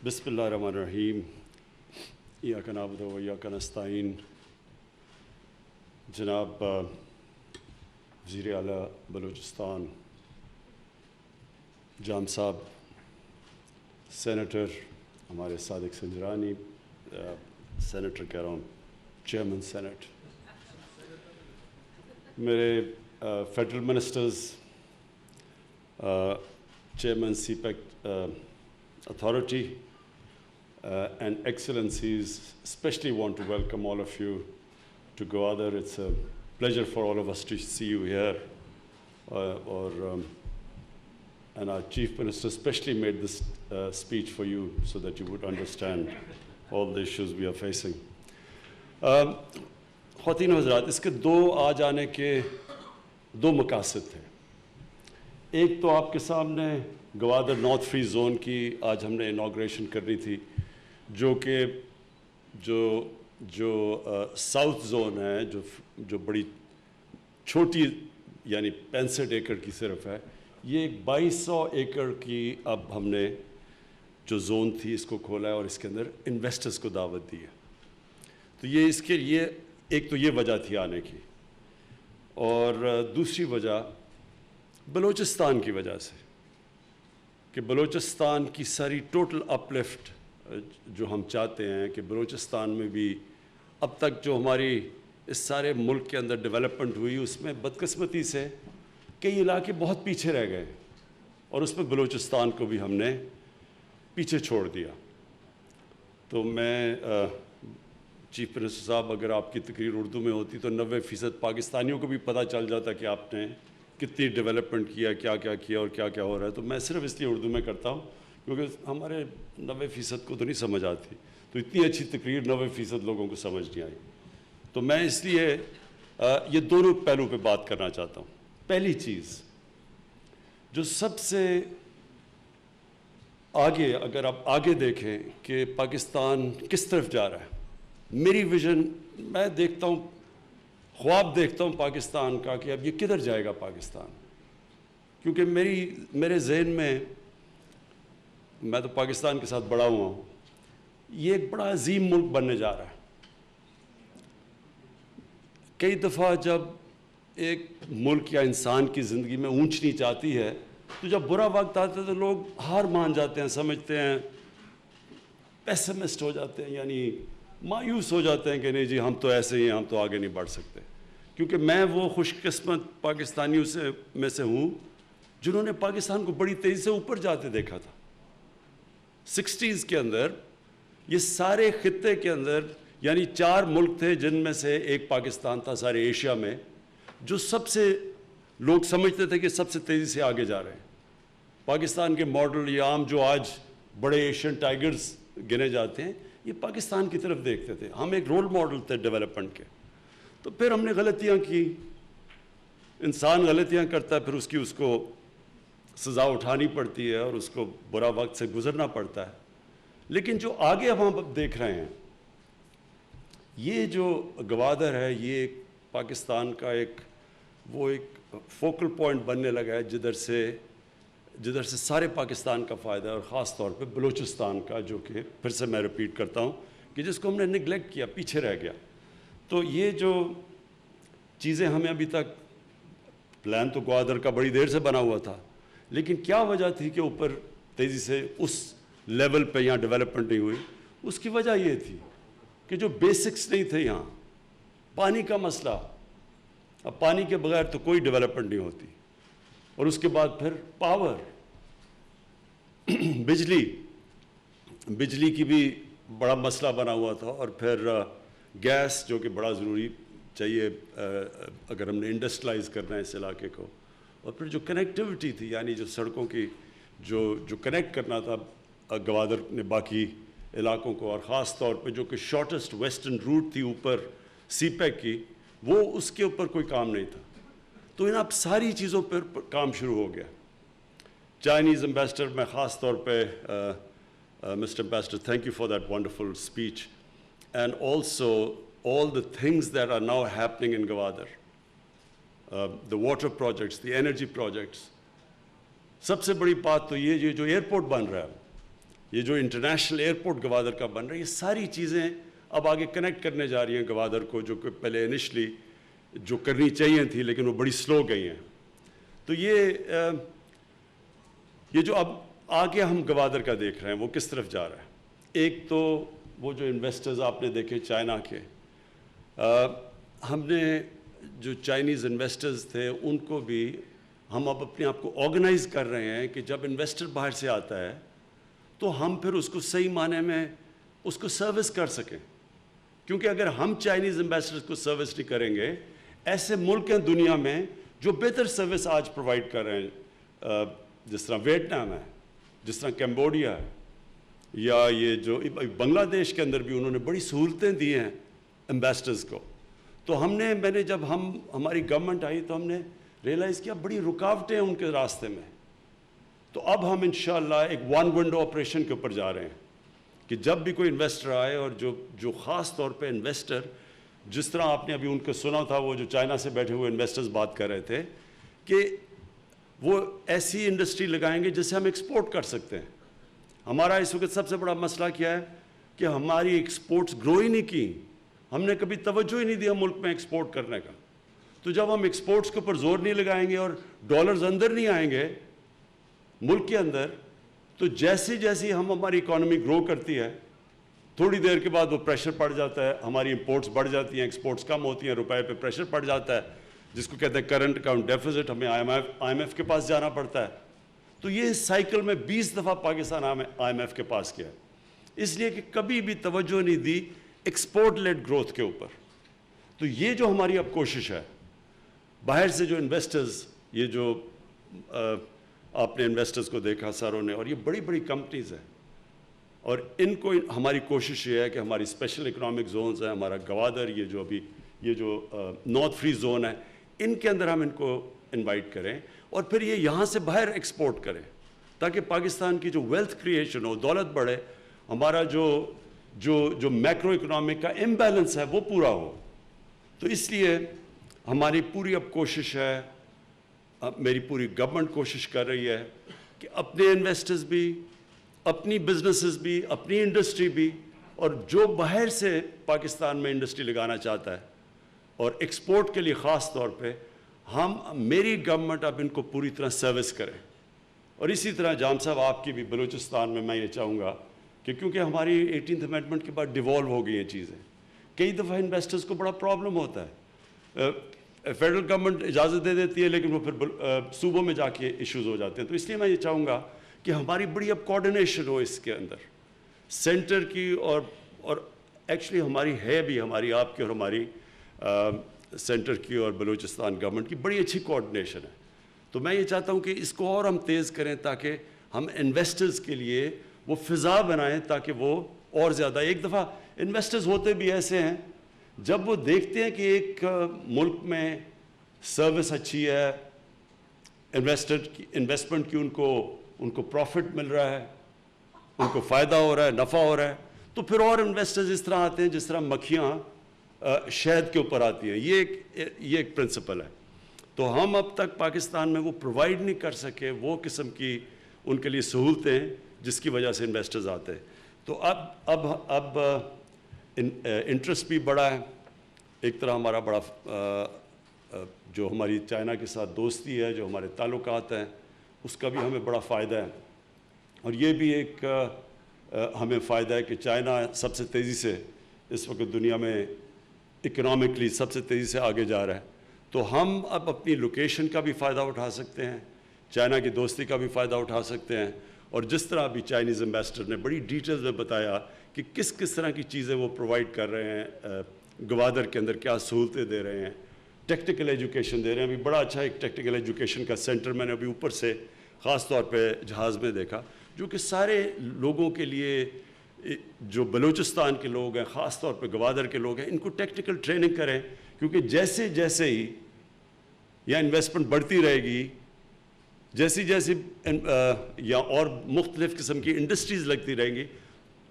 بسم اللہ الرحمن الرحیم ایاک نعبد و ایاک نستعین. جناب وزیر اعلیٰ بلوچستان جام صاحب، سینیٹر ہمارے صادق سنجرانی، سینیٹر کہہ رہا ہوں، چیئرمین سینٹ، میرے federal ministers, chairman CPEC authority, and excellencies, especially want to welcome all of you to Gwadar. It's a pleasure for all of us to see you here. And our Chief Minister especially made this speech for you so that you would understand all the issues we are facing. خواتین و حضرات، اس کے دو آ جانے کے دو مقاصد تھے. ایک تو آپ کے سامنے گوادر نارتھ فری زون کی آج ہم نے انوگریشن کرنی تھی، جو کہ جو ساؤتھ زون ہے، جو بڑی چھوٹی یعنی 65 ایکڑ کی صرف ہے. یہ 2200 ایکڑ کی اب ہم نے جو زون تھی اس کو کھولا ہے اور اس کے اندر انویسٹرز کو دعوت دی ہے. تو یہ اس کے لیے ایک تو یہ وجہ تھی آنے کی، اور دوسری وجہ بلوچستان کی وجہ سے، کہ بلوچستان کی ساری ٹوٹل اپ لفٹ جو ہم چاہتے ہیں کہ بلوچستان میں بھی اب تک جو ہماری اس سارے ملک کے اندر ڈیولپمنٹ ہوئی، اس میں بدقسمتی سے کئی علاقے بہت پیچھے رہ گئے، اور اس میں بلوچستان کو بھی ہم نے پیچھے چھوڑ دیا. تو میں چیف منسٹر صاحب، اگر آپ کی تقریر اردو میں ہوتی تو 90% پاکستانیوں کو بھی پتہ چل جاتا کہ آپ نے کتنی ڈیولپمنٹ کیا، کیا کیا کیا اور کیا کیا ہو رہا ہے. تو میں صرف اس لیے اردو میں کرتا ہوں کیونکہ ہمارے 90% کو تو نہیں سمجھ آتی، تو اتنی اچھی تقریر 90% لوگوں کو سمجھ نہیں آئی. تو میں اس لیے یہ دونوں پہلو پہ بات کرنا چاہتا ہوں. پہلی چیز جو سب سے آگے، اگر آپ آگے دیکھیں کہ پاکستان کس طرف جا رہا ہے، میری ویژن، میں دیکھتا ہوں، خواب دیکھتا ہوں پاکستان کا کہ اب یہ کدھر جائے گا پاکستان. کیونکہ میرے ذہن میں تو پاکستان کے ساتھ بڑا ہوا ہوں، یہ ایک بڑا عظیم ملک بننے جا رہا ہے. کئی دفعہ جب ایک ملک یا انسان کی زندگی میں اونچ نیچ آتی ہے تو جب برا وقت آتا ہے تو لوگ ہار مان جاتے ہیں، سمجھتے ہیں، پیسمسٹ ہو جاتے ہیں، یعنی مایوس ہو جاتے ہیں کہ نہیں جی ہم تو ایسے ہی ہیں، ہم تو آگے نہیں بڑھ سکتے. کیونکہ میں وہ خوش قسمت پاکستانیوں میں سے ہوں جنہوں نے پاکستان کو بڑی تیزی سے اوپر جاتے دیکھا تھا. 60s کے اندر یہ سارے خطے کے اندر یعنی 4 ملک تھے جن میں سے ایک پاکستان تھا سارے ایشیا میں، جو سب سے لوگ سمجھتے تھے کہ سب سے تیزی سے آگے جا رہے ہیں. پاکستان کے ماڈل یا عام جو آج بڑے ایشین ٹائیگرز گنے جاتے ہیں، یہ پاکستان کی طرف دیکھتے تھے. ہم ایک رول ماڈل تھے ڈیولپمنٹ کے. تو پھر ہم نے غلطیاں کی. انسان غلطیاں کرتا ہے، پھر اس کو سزا اٹھانی پڑتی ہے اور اس کو برا وقت سے گزرنا پڑتا ہے. لیکن جو آگے اب ہم دیکھ رہے ہیں، یہ جو گوادر ہے، یہ ایک پاکستان کا ایک فوکل پوائنٹ بننے لگا ہے جدھر سے سارے پاکستان کا فائدہ ہے، اور خاص طور پہ بلوچستان کا، جو کہ پھر سے میں ریپیٹ کرتا ہوں کہ جس کو ہم نے نگلیکٹ کیا، پیچھے رہ گیا. تو یہ جو چیزیں ہمیں ابھی تک، پلان تو گوادر کا بڑی دیر سے بنا ہوا تھا، لیکن کیا وجہ تھی کہ اوپر تیزی سے اس لیول پہ یہاں ڈیولپمنٹ نہیں ہوئی؟ اس کی وجہ یہ تھی کہ جو بیسکس نہیں تھے یہاں. پانی کا مسئلہ، اب پانی کے بغیر تو کوئی ڈیولپمنٹ نہیں ہوتی. اور اس کے بعد پھر پاور، بجلی کی بھی بڑا مسئلہ بنا ہوا تھا، اور پھر گیس جو کہ بڑا ضروری چاہیے اگر ہم نے انڈسٹریلائز کرنا ہے اس علاقے کو. اور پھر جو کنیکٹیوٹی تھی، یعنی جو سڑکوں کی جو کنیکٹ کرنا تھا گوادر نے باقی علاقوں کو، اور خاص طور پہ جو کہ شارٹسٹ ویسٹرن روٹ تھی اوپر سی پیک کی، وہ اس کے اوپر کوئی کام نہیں تھا. تو ان اب ساری چیزوں پر کام شروع ہو گیا. چائنیز امبیسڈر، میں خاص طور پہ mister ambassador, thank you for that wonderful speech. And also all the things that are now happening in Gwadar, the water projects, the energy projects. سب سے بڑی بات تو یہ جو ایئرپورٹ بن رہا ہے، یہ جو انٹرنیشنل ایئرپورٹ گوادر کا بن رہا ہے، یہ ساری چیزیں اب آگے کنیکٹ کرنے جا رہی ہیں گوادر کو، جو کہ پہلے انیشلی جو کرنی چاہیے تھی لیکن وہ بڑی سلو گئی ہیں. تو یہ جو اب آگے ہم گوادر کا دیکھ رہے ہیں وہ کس طرف جا رہا ہے. ایک تو وہ جو انویسٹرز آپ نے دیکھے چائنا کے، ہم نے جو چائنیز انویسٹرز تھے ان کو بھی ہم اب اپنے آپ کو آرگنائز کر رہے ہیں کہ جب انویسٹر باہر سے آتا ہے تو ہم پھر اس کو صحیح معنی میں اس کو سروس کر سکیں. کیونکہ اگر ہم چائنیز انویسٹرز کو سروس نہیں کریں گے، ایسے ملک ہیں دنیا میں جو بہتر سروس آج پرووائڈ کر رہے ہیں، جس طرح ویتنام ہے، جس طرح کمبوڈیا ہے، یا یہ جو بنگلہ دیش کے اندر بھی انہوں نے بڑی سہولتیں دی ہیں امبیسڈرز کو. تو میں نے جب ہماری گورنمنٹ آئی تو ہم نے ریئلائز کیا بڑی رکاوٹیں ان کے راستے میں. تو اب ہم انشاءاللہ ایک ون ونڈو آپریشن کے اوپر جا رہے ہیں کہ جب بھی کوئی انویسٹر آئے، اور جو خاص طور پہ انویسٹر، جس طرح آپ نے ابھی ان کو سنا تھا، وہ جو چائنا سے بیٹھے ہوئے انویسٹرز بات کر رہے تھے کہ وہ ایسی انڈسٹری لگائیں گے جس سے ہم ایکسپورٹ کر سکتے ہیں. ہمارا اس وقت سب سے بڑا مسئلہ کیا ہے کہ ہماری ایکسپورٹس گرو ہی نہیں کی. ہم نے کبھی توجہ ہی نہیں دیا ملک میں ایکسپورٹ کرنے کا. تو جب ہم ایکسپورٹس کے اوپر زور نہیں لگائیں گے اور ڈالرز اندر نہیں آئیں گے ملک کے اندر، تو جیسی ہماری اکانومی گرو کرتی ہے، تھوڑی دیر کے بعد وہ پریشر پڑ جاتا ہے، ہماری امپورٹس بڑھ جاتی ہیں، ایکسپورٹس کم ہوتی ہیں، روپے پہ پریشر پڑ جاتا ہے، جس کو کہتے ہیں کرنٹ اکاؤنٹ ڈیفیسٹ. ہمیں آئی ایم ایف کے پاس جانا پڑتا ہے. تو یہ سائیکل میں 20 دفعہ پاکستان آئی ایم ایف کے پاس کیا ہے، اس لیے کہ کبھی بھی توجہ نہیں دی ایکسپورٹ لیڈ گروتھ کے اوپر. تو یہ جو ہماری اب کوشش ہے، باہر سے جو انویسٹرز، یہ جو آپ نے انویسٹرز کو دیکھا ساروں نے، اور یہ بڑی بڑی کمپنیز ہیں، اور ان کو ہماری کوشش یہ ہے کہ ہماری اسپیشل اکنامک زونز ہیں، ہمارا گوادر، یہ جو نارتھ فری زون ہے، ان کے اندر ہم ان کو انوائٹ کریں اور پھر یہ یہاں سے باہر ایکسپورٹ کریں تاکہ پاکستان کی جو ویلتھ کریشن ہو، دولت بڑھے، ہمارا جو میکرو اکنامک کا امبیلنس ہے وہ پورا ہو. تو اس لیے ہماری پوری اب کوشش ہے، میری پوری گورنمنٹ کوشش کر رہی ہے کہ اپنے انویسٹرز بھی، اپنی بزنسز بھی، اپنی انڈسٹری بھی، اور جو باہر سے پاکستان میں انڈسٹری لگانا چاہتا ہے اور ایکسپورٹ کے لیے خاص طور پہ، میری گورنمنٹ اب ان کو پوری طرح سروس کرے. اور اسی طرح جام صاحب آپ کی بھی بلوچستان میں یہ چاہوں گا کہ کیونکہ ہماری 18th امینڈمنٹ کے بعد ڈیوالو ہو گئی ہیں چیزیں، کئی دفعہ انویسٹرز کو بڑا پرابلم ہوتا ہے. فیڈرل گورنمنٹ اجازت دے دیتی ہے لیکن وہ پھر صوبوں میں جا کے ایشوز ہو جاتے ہیں. تو اس لیے میں یہ چاہوں گا کہ ہماری بڑی اب کوارڈینیشن ہو اس کے اندر سینٹر کی، اور ایکچولی ہماری ہے بھی، ہماری آپ کی اور ہماری سینٹر کی اور بلوچستان گورنمنٹ کی بڑی اچھی کوارڈینیشن ہے. تو میں یہ چاہتا ہوں کہ اس کو اور ہم تیز کریں تاکہ ہم انویسٹرز کے لیے وہ فضا بنائیں تاکہ وہ اور زیادہ. ایک دفعہ انویسٹرز ہوتے بھی ایسے ہیں، جب وہ دیکھتے ہیں کہ ایک ملک میں سروس اچھی ہے، انویسٹمنٹ کی ان کو پروفٹ مل رہا ہے، ان کو فائدہ ہو رہا ہے، نفع ہو رہا ہے، تو پھر اور انویسٹرز اس طرح آتے ہیں جس طرح مکھیاں شہد کے اوپر آتی ہیں. یہ ایک پرنسپل ہے. تو ہم اب تک پاکستان میں وہ پرووائڈ نہیں کر سکے وہ قسم کی ان کے لیے سہولتیں جس کی وجہ سے انویسٹرز آتے ہیں. تو اب انٹرسٹ بھی بڑا ہے. ایک طرح ہمارا بڑا جو ہماری چائنا کے ساتھ دوستی ہے، جو ہمارے تعلقات ہیں، اس کا بھی ہمیں بڑا فائدہ ہے. اور یہ بھی ایک ہمیں فائدہ ہے کہ چائنا سب سے تیزی سے اس وقت دنیا میں اکنامکلی سب سے تیزی سے آگے جا رہا ہے. تو ہم اب اپنی لوکیشن کا بھی فائدہ اٹھا سکتے ہیں، چائنا کی دوستی کا بھی فائدہ اٹھا سکتے ہیں. اور جس طرح ابھی چائنیز امبیسڈر نے بڑی ڈیٹیلز میں بتایا کہ کس طرح کی چیزیں وہ پرووائڈ کر رہے ہیں گوادر کے اندر، کیا سہولتیں دے رہے ہیں، ٹیکنیکل ایجوکیشن دے رہے ہیں. ابھی بڑا اچھا ایک ٹیکنیکل ایجوکیشن کا سینٹر میں نے ابھی اوپر سے خاص طور پہ جہاز میں دیکھا، جو کہ سارے لوگوں کے لیے، جو بلوچستان کے لوگ ہیں، خاص طور پہ گوادر کے لوگ ہیں، ان کو ٹیکنیکل ٹریننگ کریں. کیونکہ جیسے ہی یا انویسٹمنٹ بڑھتی رہے گی، جیسی یا اور مختلف قسم کی انڈسٹریز لگتی رہیں گی،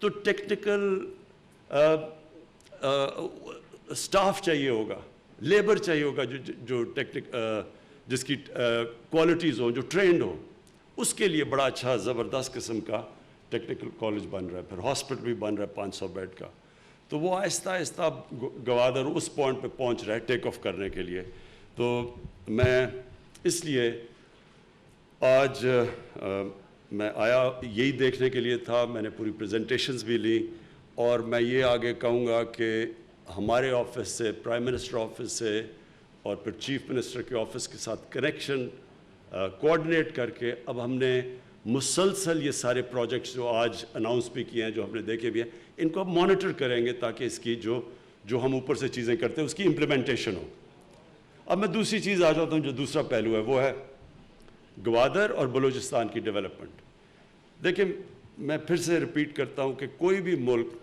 تو ٹیکنیکل سٹاف چاہیے ہوگا، لیبر چاہیے ہوگا جو جس کی کوالٹیز ہوں، جو ٹرینڈ ہو. اس کے لیے بڑا اچھا زبردست قسم کا ٹیکنیکل کالج بن رہا ہے, پھر ہاسپٹل بھی بن رہا ہے 500 بیڈ کا. تو وہ آہستہ آہستہ گوادر اس پوائنٹ پہ پہنچ رہا ہے ٹیک آف کرنے کے لیے. تو میں اس لیے آج میں آیا یہی دیکھنے کے لیے تھا. میں نے پوری پریزنٹیشنز بھی لی, اور میں یہ آگے کہوں گا کہ ہمارے آفس سے, پرائم منسٹر آفس سے اور پھر چیف منسٹر کے آفس کے ساتھ کنیکشن کوآرڈینیٹ کر کے اب ہم نے مسلسل یہ سارے پروجیکٹس جو آج اناؤنس بھی کیے ہیں, جو ہم نے دیکھے بھی ہیں, ان کو اب مانیٹر کریں گے تاکہ اس کی جو ہم اوپر سے چیزیں کرتے ہیں اس کی امپلیمنٹیشن ہو. اب میں دوسری چیز آ جاتا ہوں, جو دوسرا پہلو ہے وہ ہے گوادر اور بلوچستان کی ڈیولپمنٹ. دیکھیں, میں پھر سے ریپیٹ کرتا ہوں کہ کوئی بھی ملک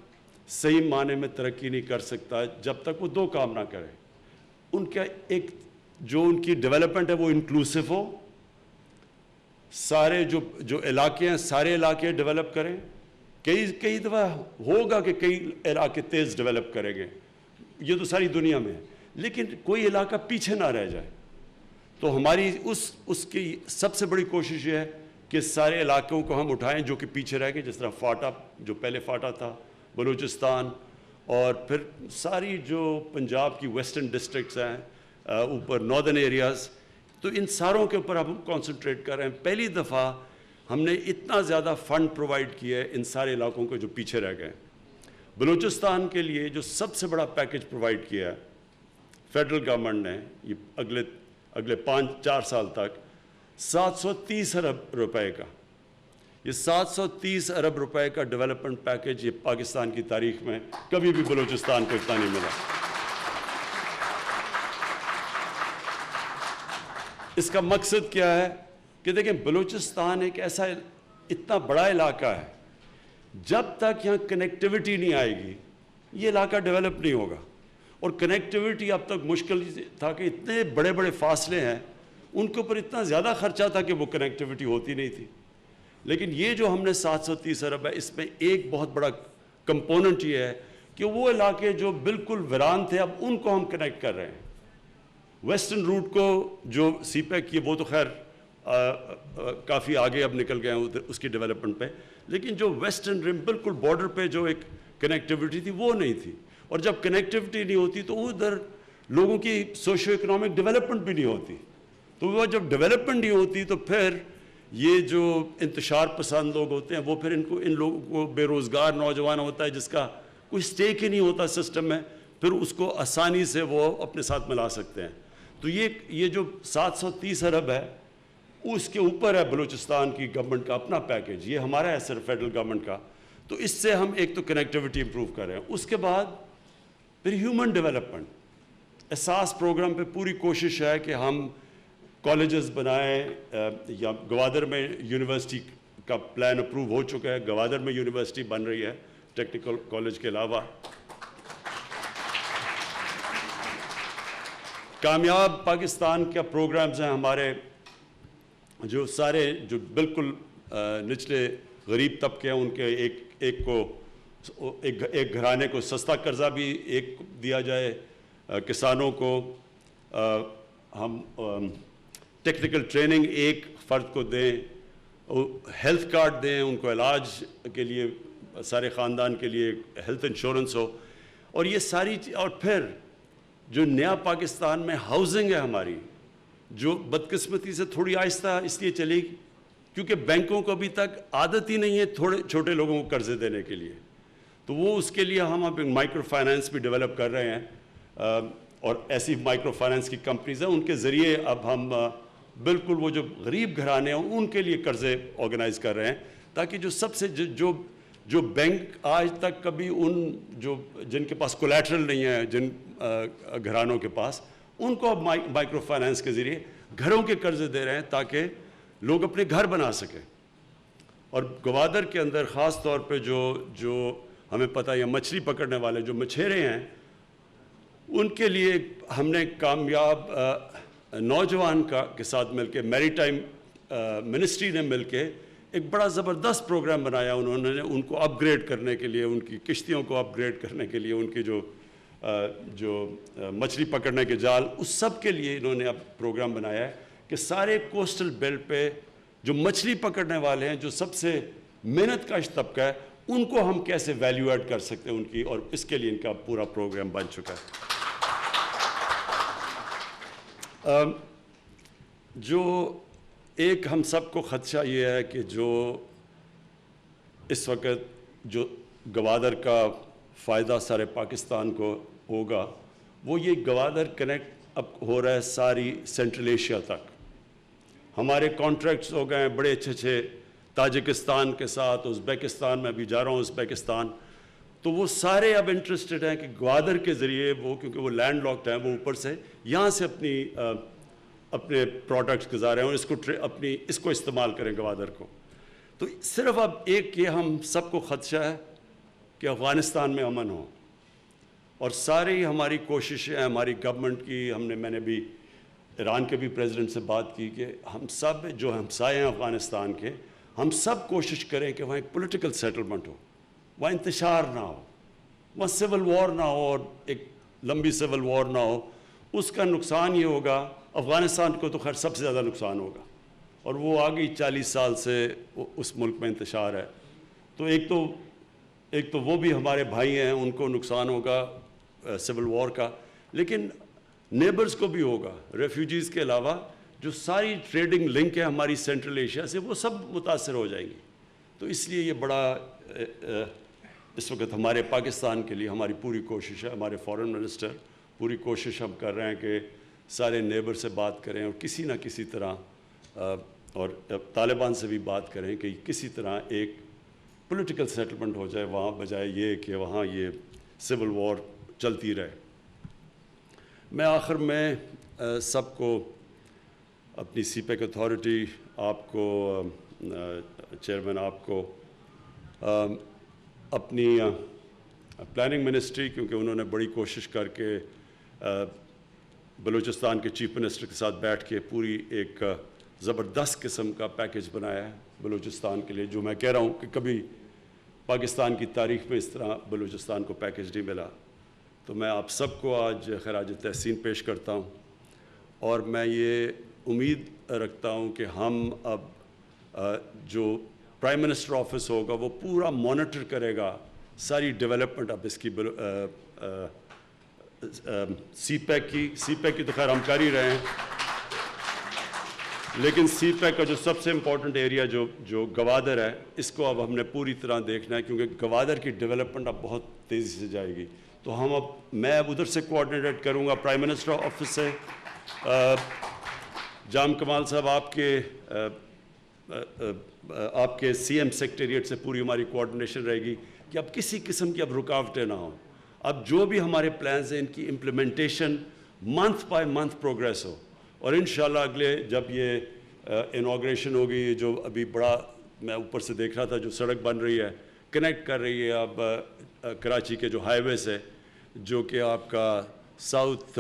صحیح معنی میں ترقی نہیں کر سکتا جب تک وہ دو کام نہ کرے. ان کا ایک جو ان کی ڈیولپمنٹ ہے وہ انکلوسیو ہو, سارے جو علاقے ہیں سارے علاقے ڈیولپ کریں. کئی دفعہ ہوگا کہ کئی علاقے تیز ڈیولپ کریں گے, یہ تو ساری دنیا میں ہے, لیکن کوئی علاقہ پیچھے نہ رہ جائے. تو ہماری اس کی سب سے بڑی کوشش یہ ہے کہ سارے علاقوں کو ہم اٹھائیں جو کہ پیچھے رہ گئے, جس طرح فاٹا, جو پہلے فاٹا تھا, بلوچستان, اور پھر ساری جو پنجاب کی ویسٹرن ڈسٹرکٹس ہیں, اوپر ناردرن ایریاز. تو ان ساروں کے اوپر ہم کانسنٹریٹ کر رہے ہیں. پہلی دفعہ ہم نے اتنا زیادہ فنڈ پرووائڈ کیا ہے ان سارے علاقوں کو جو پیچھے رہ گئے. بلوچستان کے لیے جو سب سے بڑا پیکج پرووائڈ کیا ہے فیڈرل گورنمنٹ نے, یہ اگلے 5-4 سال تک 730 ارب روپے کا, یہ 730 ارب روپے کا ڈیولپمنٹ پیکج, یہ پاکستان کی تاریخ میں کبھی بھی بلوچستان کو اتنا نہیں ملا. اس کا مقصد کیا ہے کہ دیکھیں, بلوچستان ایک ایسا اتنا بڑا علاقہ ہے, جب تک یہاں کنیکٹیوٹی نہیں آئے گی یہ علاقہ ڈیولپ نہیں ہوگا. اور کنیکٹیوٹی اب تک مشکل تھا کہ اتنے بڑے بڑے فاصلے ہیں, ان کے اوپر اتنا زیادہ خرچہ تھا کہ وہ کنیکٹیوٹی ہوتی نہیں تھی. لیکن یہ جو ہم نے 730 ارب ہے, اس میں ایک بہت بڑا کمپوننٹ یہ ہے کہ وہ علاقے جو بالکل ویران تھے اب ان کو ہم کنیکٹ کر رہے ہیں. ویسٹرن روٹ کو جو سی پیک کی وہ تو خیر کافی آگے اب نکل گئے ہیں اس کی ڈیولپمنٹ پہ, لیکن جو ویسٹرن رم بالکل بارڈر پہ جو ایک کنیکٹیوٹی تھی وہ نہیں تھی. اور جب کنیکٹیوٹی نہیں ہوتی تو ادھر لوگوں کی سوشو اکنامک ڈیولپمنٹ بھی نہیں ہوتی. تو وہ جب ڈیولپمنٹ نہیں ہوتی تو پھر یہ جو انتشار پسند لوگ ہوتے ہیں وہ پھر ان لوگوں کو, بے روزگار نوجوان ہوتا ہے جس کا کوئی سٹیک ہی نہیں ہوتا سسٹم میں, پھر اس کو آسانی سے وہ اپنے ساتھ ملا سکتے ہیں. تو یہ جو 730 ارب ہے اس کے اوپر ہے بلوچستان کی گورنمنٹ کا اپنا پیکج, یہ ہمارا ہے صرف فیڈرل گورنمنٹ کا. تو اس سے ہم ایک تو کنیکٹیوٹی امپروو کر رہے ہیں. اس کے بعد پھر ہیومن ڈیولپمنٹ, احساس پروگرام پہ پوری کوشش ہے کہ ہم کالجز بنائیں, یا گوادر میں یونیورسٹی کا پلان اپروو ہو چکا ہے, گوادر میں یونیورسٹی بن رہی ہے ٹیکنیکل کالج کے علاوہ. کامیاب پاکستان کا پروگرامز ہیں ہمارے, جو سارے جو بالکل نچلے غریب طبقے ہیں ان کے ایک گھرانے کو سستا قرضہ بھی ایک دیا جائے, کسانوں کو ہم ٹیکنیکل ٹریننگ ایک فرد کو دیں, ہیلتھ کارڈ دیں ان کو علاج کے لیے, سارے خاندان کے لیے ہیلتھ انشورنس ہو. اور یہ ساری اور پھر جو نیا پاکستان میں ہاؤسنگ ہے ہماری, جو بدقسمتی سے تھوڑی آہستہ اس لیے چلے گی کیونکہ بینکوں کو ابھی تک عادت ہی نہیں ہے تھوڑے چھوٹے لوگوں کو قرضے دینے کے لیے. تو وہ اس کے لیے ہم اب مائکرو فائنانس بھی ڈیولپ کر رہے ہیں, اور ایسی مائکرو فائنانس کی کمپنیز ہیں ان کے ذریعے اب ہم بالکل وہ جو غریب گھرانے ہیں ان کے لیے قرضے آرگنائز کر رہے ہیں, تاکہ جو سب سے جو بینک آج تک کبھی جن کے پاس کولیٹرل نہیں ہے, جن گھرانوں کے پاس, ان کو اب مائکرو فائنانس کے ذریعے گھروں کے قرضے دے رہے ہیں تاکہ لوگ اپنے گھر بنا سکیں. اور گوادر کے اندر خاص طور پہ جو ہمیں پتہ ہے مچھلی پکڑنے والے جو مچھیرے ہیں, ان کے لیے ہم نے کامیاب نوجوان کے ساتھ مل کے میری ٹائم منسٹری نے مل کے ایک بڑا زبردست پروگرام بنایا. انہوں نے ان کو اپ گریڈ کرنے کے لیے, ان کی کشتیوں کو اپ گریڈ کرنے کے لیے, ان کی جو مچھلی پکڑنے کے جال, اس سب کے لیے انہوں نے اب پروگرام بنایا ہے کہ سارے کوسٹل بیلٹ پہ جو مچھلی پکڑنے والے ہیں, جو سب سے محنت کش طبقہ ہے، ان کو ہم کیسے ویلیو ایڈ کر سکتے ہیں ان کی، اور اس کے لیے ان کا پورا پروگرام بن چکا ہے۔ جو ایک ہم سب کو خدشہ یہ ہے کہ جو اس وقت جو گوادر کا فائدہ سارے پاکستان کو ہوگا، وہ یہ گوادر کنیکٹ اب ہو رہا ہے ساری سینٹرل ایشیا تک۔ ہمارے کانٹریکٹس ہو گئے ہیں بڑے اچھے تاجکستان کے ساتھ، ازبیکستان میں بھی جا رہا ہوں ازبیکستان، تو وہ سارے اب انٹرسٹڈ ہیں کہ گوادر کے ذریعے وہ، کیونکہ وہ لینڈ لاکڈ ہیں، وہ اوپر سے یہاں سے اپنے پروڈکٹس گزاریں اور اس کو استعمال کریں گوادر کو۔ تو صرف اب ایک یہ ہم سب کو خدشہ ہے کہ افغانستان میں امن ہو، اور ساری ہماری کوششیں ہیں ہماری گورنمنٹ کی، میں نے بھی ایران کے بھی پریزیڈنٹ سے بات کی کہ ہم سب جو ہمسائے ہیں افغانستان کے، ہم سب کوشش کریں کہ وہاں ایک پولیٹیکل سیٹلمنٹ ہو، وہاں انتشار نہ ہو، وہاں سول وار نہ ہو، اور ایک لمبی سول وار نہ ہو۔ اس کا نقصان یہ ہوگا، افغانستان کو تو خیر سب سے زیادہ نقصان ہوگا، اور وہ آگے 40 سال سے اس ملک میں انتشار ہے۔ تو ایک تو وہ بھی ہمارے بھائی ہیں، ان کو نقصان ہوگا سول وار کا، لیکن نیبرز کو بھی ہوگا، ریفیوجیز کے علاوہ جو ساری ٹریڈنگ لنک ہے ہماری سینٹرل ایشیا سے، وہ سب متاثر ہو جائیں گی۔ تو اس لیے یہ بڑا اس وقت ہمارے پاکستان کے لیے ہماری پوری کوشش ہے، ہمارے فارن منسٹر پوری کوشش ہم کر رہے ہیں کہ سارے نیبر سے بات کریں اور کسی نہ کسی طرح، اور طالبان سے بھی بات کریں کہ کسی طرح ایک پولیٹیکل سیٹلمنٹ ہو جائے وہاں، بجائے یہ کہ وہاں یہ سول وار چلتی رہے۔ میں آخر میں سب کو اپنی سی پیک اتھارٹی، آپ کو چیئرمین، آپ کو اپنی پلاننگ منسٹری، کیونکہ انہوں نے بڑی کوشش کر کے بلوچستان کے چیف منسٹر کے ساتھ بیٹھ کے پوری ایک زبردست قسم کا پیکج بنایا ہے بلوچستان کے لیے، جو میں کہہ رہا ہوں کہ کبھی پاکستان کی تاریخ میں اس طرح بلوچستان کو پیکج نہیں ملا۔ تو میں آپ سب کو آج خراج تحسین پیش کرتا ہوں، اور میں یہ امید رکھتا ہوں کہ ہم اب جو پرائم منسٹر آفس ہوگا وہ پورا مانیٹر کرے گا ساری ڈیولپمنٹ اب اس کی سی پیک کی تو خیر ہم کر ہی رہے ہیں، لیکن سی پیک کا جو سب سے امپورٹنٹ ایریا جو گوادر ہے، اس کو اب ہم نے پوری طرح دیکھنا ہے، کیونکہ گوادر کی ڈیولپمنٹ اب بہت تیزی سے جائے گی۔ تو میں اب ادھر سے کوآرڈینیٹ کروں گا پرائم منسٹر آفس سے، جام کمال صاحب آپ کے سی ایم سیکریٹریٹ سے پوری ہماری کوآرڈینیشن رہے گی کہ اب کسی قسم کی اب رکاوٹیں نہ ہوں۔ اب جو بھی ہمارے پلانز ہیں ان کی implementation month by month progress ہو، اور انشاءاللہ اگلے جب یہ انوگریشن ہوگی، جو ابھی بڑا میں اوپر سے دیکھ رہا تھا، جو سڑک بن رہی ہے کنیکٹ کر رہی ہے اب کراچی کے جو ہائی وے سے، جو کہ آپ کا ساؤتھ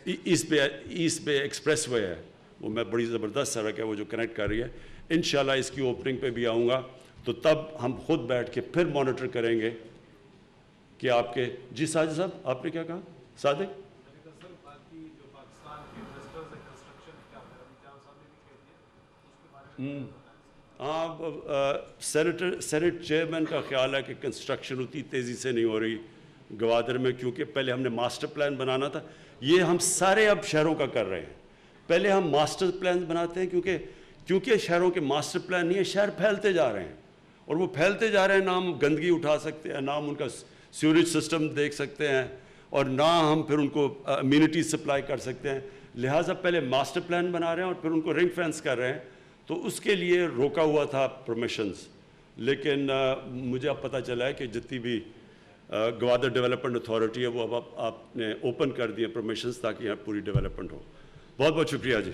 ایسٹ بے ایکسپریس وے ہے، وہ میں بڑی زبردست سڑک ہے وہ جو کنیکٹ کر رہی ہے۔ انشاءاللہ اس کی اوپننگ پہ بھی آؤں گا، تو تب ہم خود بیٹھ کے پھر مانیٹر کریں گے کہ آپ کے جی ساجد صاحب آپ نے کیا کہا؟ صادق سینٹ چیئرمین کا خیال ہے کہ کنسٹرکشن اتنی تیزی سے نہیں ہو رہی گوادر میں، کیونکہ پہلے ہم نے ماسٹر پلان بنانا تھا۔ یہ ہم سارے اب شہروں کا کر رہے ہیں، پہلے ہم ماسٹر پلان بناتے ہیں، کیونکہ شہروں کے ماسٹر پلان نہیں ہے، شہر پھیلتے جا رہے ہیں، اور وہ پھیلتے جا رہے ہیں، نہ ہم گندگی اٹھا سکتے ہیں، نہ ہم ان کا سیوریج سسٹم دیکھ سکتے ہیں، اور نہ ہم پھر ان کو امینٹیز سپلائی کر سکتے ہیں۔ لہٰذا پہلے ماسٹر پلان بنا رہے ہیں اور پھر ان کو رنگ فینس کر رہے ہیں۔ تو اس کے لیے روکا ہوا تھا پرمیشنز، لیکن مجھے اب پتہ چلا ہے کہ جتنی بھی گوادر ڈیولپمنٹ اتھارٹی ہے وہ اب آپ نے اوپن کر دی ہیں پرمیشنز، تاکہ یہاں پوری ڈیولپمنٹ ہو۔ بہت بہت شکریہ جی۔